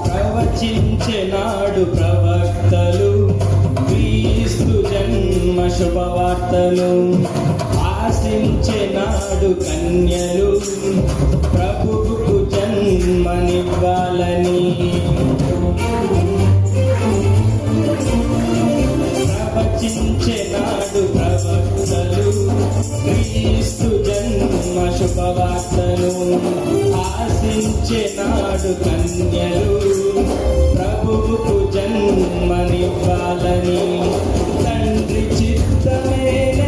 ప్రవచించెనాడు ప్రవక్తలు క్రీస్తు జన్మ శుభవార్తలు. ఆశించెనాడు కన్యలు ప్రభువుకు జన్మనివ్వాలని. ప్రవచించెనాడు ప్రవక్తలు క్రీస్తు జన్మ శుభవార్తలు. ఆశించెనాడు కన్యలు ప్రభువుకు జన్మనివ్వాలని. తండ్రి చిత్తమే